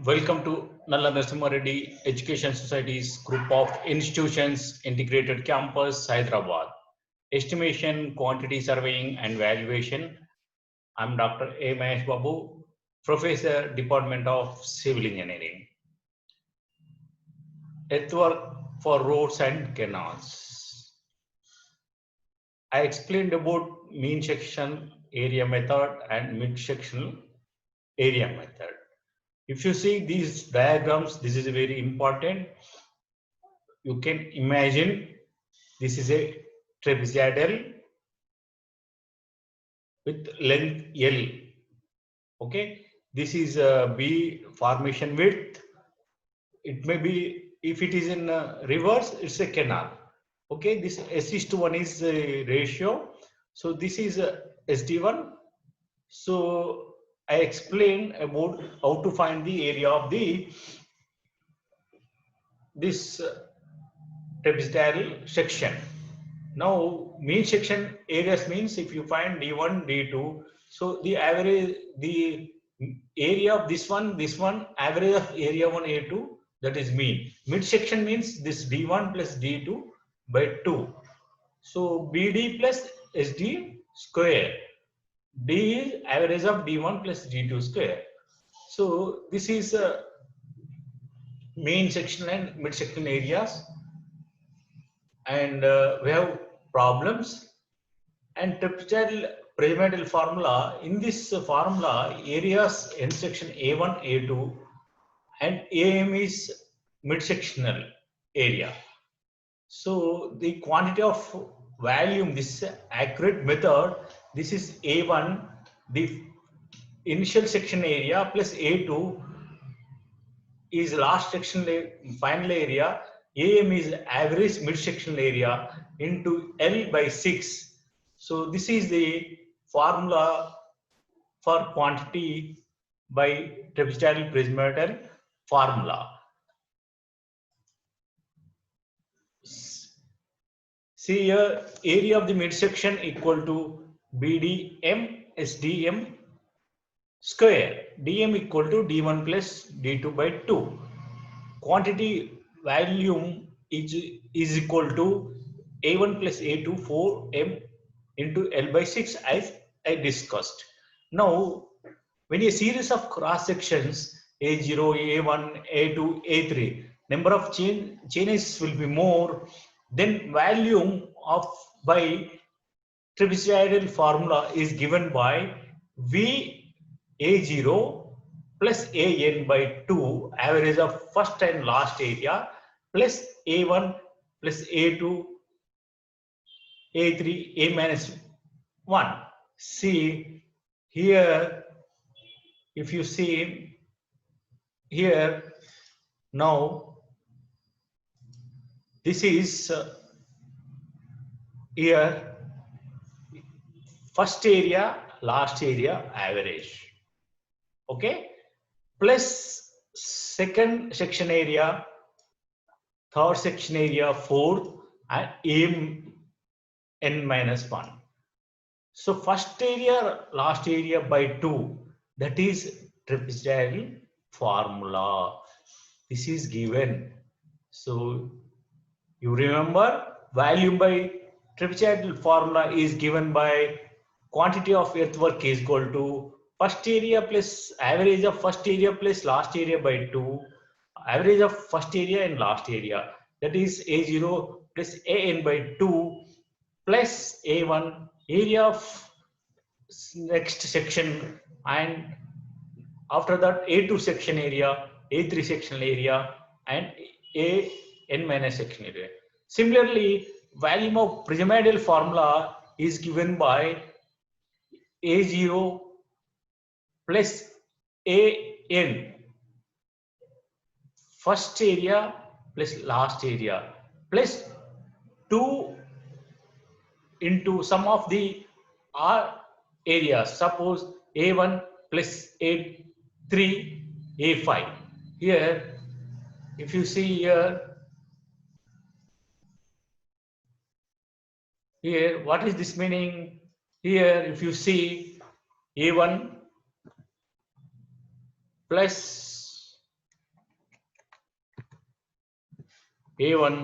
Welcome to Nalla Narasimha Reddy Education Society's group of institutions, integrated campus, Hyderabad. Estimation, quantity surveying, and valuation. I'm Dr. A. Mahesh Babu, Professor, Department of Civil Engineering. Earthwork for roads and canals. I explained about mean section area method and mid sectional area method. If you see these diagrams, this is very important. You can imagine this is a trapezoidal with length L. Okay, this is a B formation width. It may be, if it is in reverse, it's a canal. Okay, this S:1 is a ratio. So this is SD1. So I explained about how to find the area of this trapezoidal section. Now, mean section areas means if you find D1, D2, so the average, the area of this one, average of area 1, A2, that is mean. Mid section means this D1 plus D2 by 2. So, BD plus SD square. D is average of D1 plus D2 square. So, this is mean section and mid section areas. And we have problems and trapezoidal pyramidal formula. In this formula, areas in section A1, A2 and AM is mid-sectional area. So the quantity of volume, this accurate method, this is A1, the initial section area plus A2 is last section final area, AM is average mid-sectional area into L by 6. So this is the formula for quantity by trapezoidal prismatic formula. See here, area of the midsection equal to BDM SDM square. DM equal to D1 plus D2 by 2. Quantity volume is equal to A1 plus A2 4M into L by 6 as I discussed. Now, when a series of cross sections A0, A1, A2, A3, number of changes will be more, then volume of by trapezoidal formula is given by V A0 plus AN by 2, average of first and last area, plus A1 plus A2, A3, A minus 1. See here, if you see here, now this is here first area, last area, average. Okay, plus second section area, third section area, fourth, and M n minus 1. So first area, last area by 2, that is trapezoidal formula. This is given. So you remember, volume by trapezoidal formula is given by quantity of earthwork is equal to first area plus average of first area plus last area by 2, average of first area and last area, that is A0 plus AN by 2 plus A1 area of next section, and after that A2 section area, A3 sectional area, and AN minus section area. Similarly, volume of pyramidal formula is given by A0 plus AN, first area plus last area, plus 2 into sum of the R areas. Suppose A1 plus A3, A5. Here, if you see here, what is this meaning? Here, if you see A1 plus A1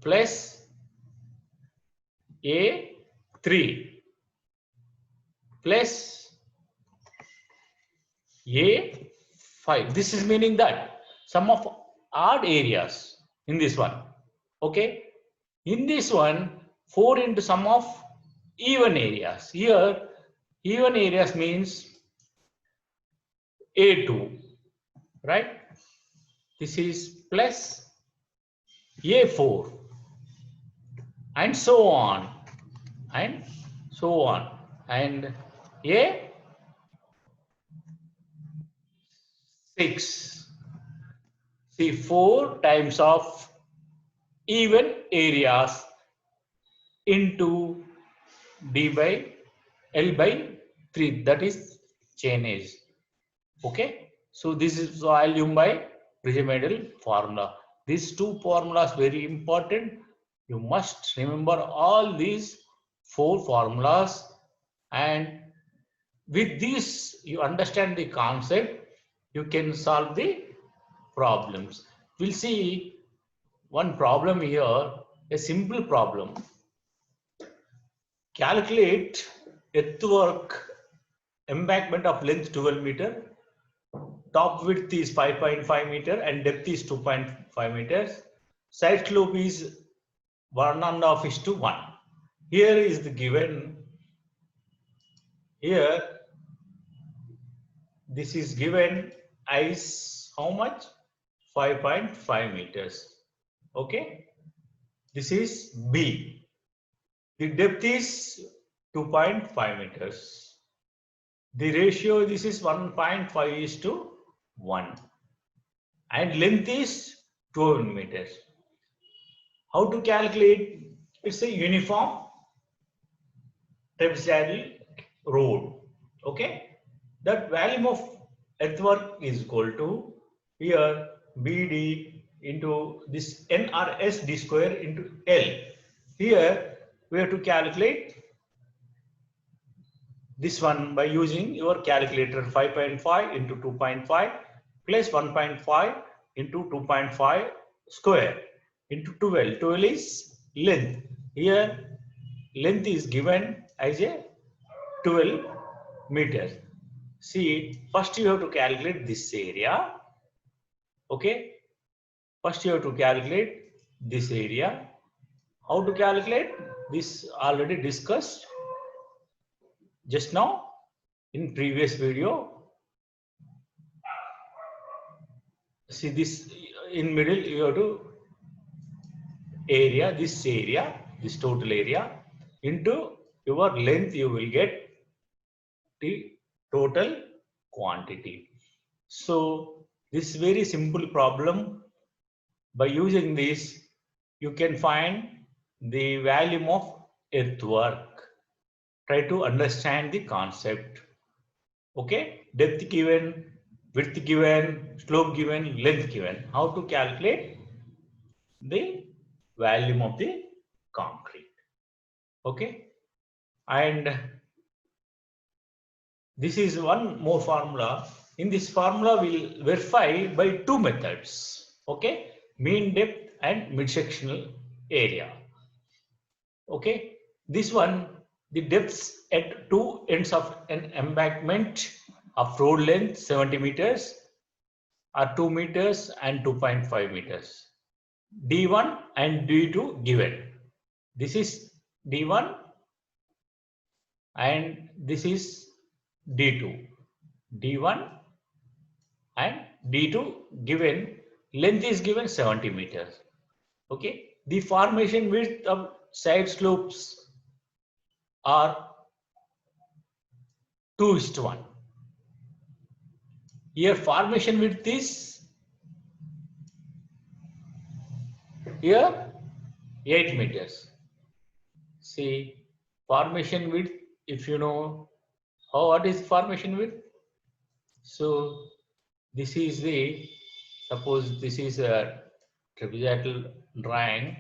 plus A3 plus A5. This is meaning that sum of odd areas in this one. Okay. In this one, 4 into sum of even areas. Here, even areas means A2, right? This is plus A4 and so on and so on. And A6. See, 4 times of even areas into D by L by 3. That is chainage. Okay. So this is volume by Archimedes formula. These two formulas very important. You must remember all these 4 formulas, and with this you understand the concept, you can solve the problems. We'll see one problem here, a simple problem. Calculate earthwork embankment of length 12 meter, top width is 5.5 meter and depth is 2.5 meters. Side slope is 1.5:1. Here is the given. Here, this is given as how much? 5.5 meters. Okay. This is B. The depth is 2.5 meters. The ratio, this is 1.5:1. And length is 12 meters. How to calculate? It's a uniform trapezoidal road. Okay. That volume of earthwork is equal to here BD into this NRS D square into L. Here we have to calculate this one by using your calculator. 5.5 into 2.5 plus 1.5 into 2.5 square into 12. 12 is length. Here length is given as a 12 meters. See, first you have to calculate this area. Okay. First you have to calculate this area. How to calculate? This already discussed just now in previous video. See, this in middle you have to area, this total area into your length, you will get the total quantity. So this is very simple problem. By using this, you can find the volume of earthwork. Try to understand the concept. Okay, depth given, width given, slope given, length given. How to calculate the volume of the concrete. Okay, and this is one more formula. In this formula, we'll verify by 2 methods. Okay, mean depth and mid-sectional area. Okay, this one, the depths at 2 ends of an embankment of road length 70 meters are 2 meters and 2.5 meters. D1 and D2 given. This is D1 and this is D2. D1 and D2 given, length is given 70 meters. Okay, the formation width of side slopes are 2:1. Here formation width is here 8 meters. See, formation width, if you know what is formation width. So this is the, suppose this is a trapezoidal drawing.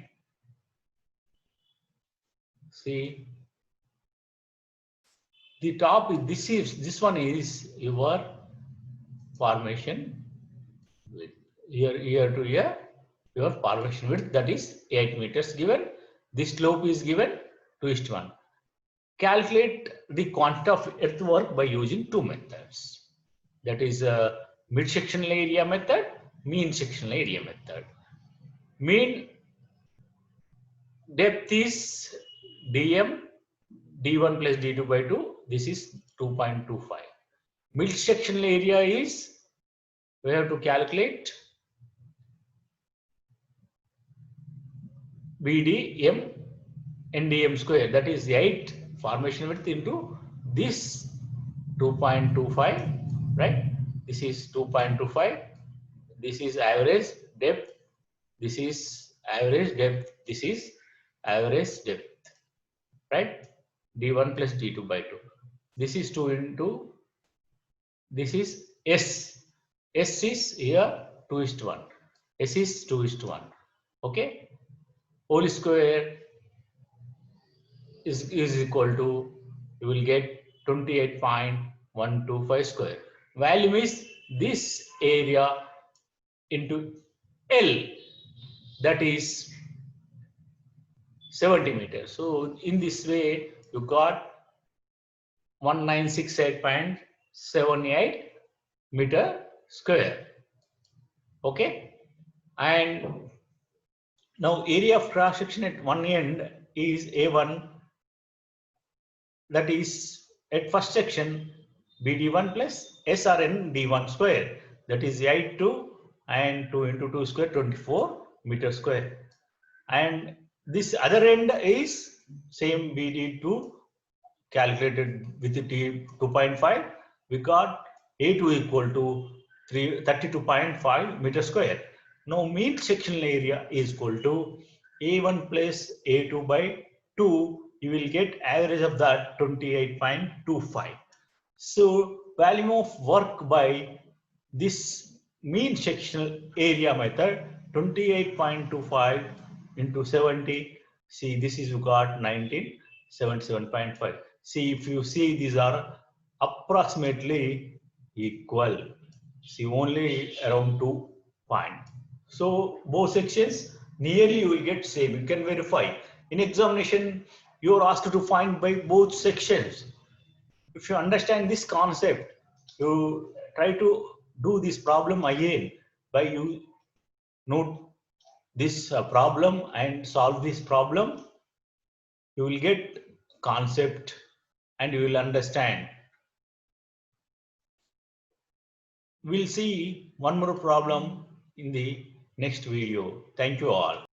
See, the top is this one is your formation width, here to here your formation width, that is 8 meters given. This slope is given 2:1. Calculate the quantity of earthwork by using two methods. That is mid-sectional area method, mean sectional area method. Mean depth is dm, d1 plus d2 by 2. This is 2.25. Mid-sectional area is, we have to calculate BDM NDM square, that is 8 formation width into this 2.25, right? This is 2.25. This is average depth. This is average depth. This is average depth, right? D1 plus D2 by 2. This is 2 into, this is S. S is here 2:1. S is 2:1. Okay. Whole square is equal to, you will get 28.125 square. Value is this area into L, that is 70 meters. So in this way, you got 1968.78 meter square. Okay. And now area of cross section at one end is A1, that is at first section BD1 plus SRN D1 square, that is 8 and 2 into 2 square, 24 meter square. And this other end is same BD2 calculated with the T 2.5. We got A2 equal to 32.5 meter square. Now mean sectional area is equal to A1 plus A2 by 2. You will get average of that 28.25. So volume of work by this mean sectional area method, 28.25 into 70. See, this is you got 1977.5. See, if you see, these are approximately equal. See, only around 2 points. So both sections nearly you will get same. You can verify. In examination, you are asked to find by both sections. If you understand this concept, you try to do this problem again by you note this problem and solve this problem. You will get concept and you will understand. We'll see one more problem in the next video. Thank you all.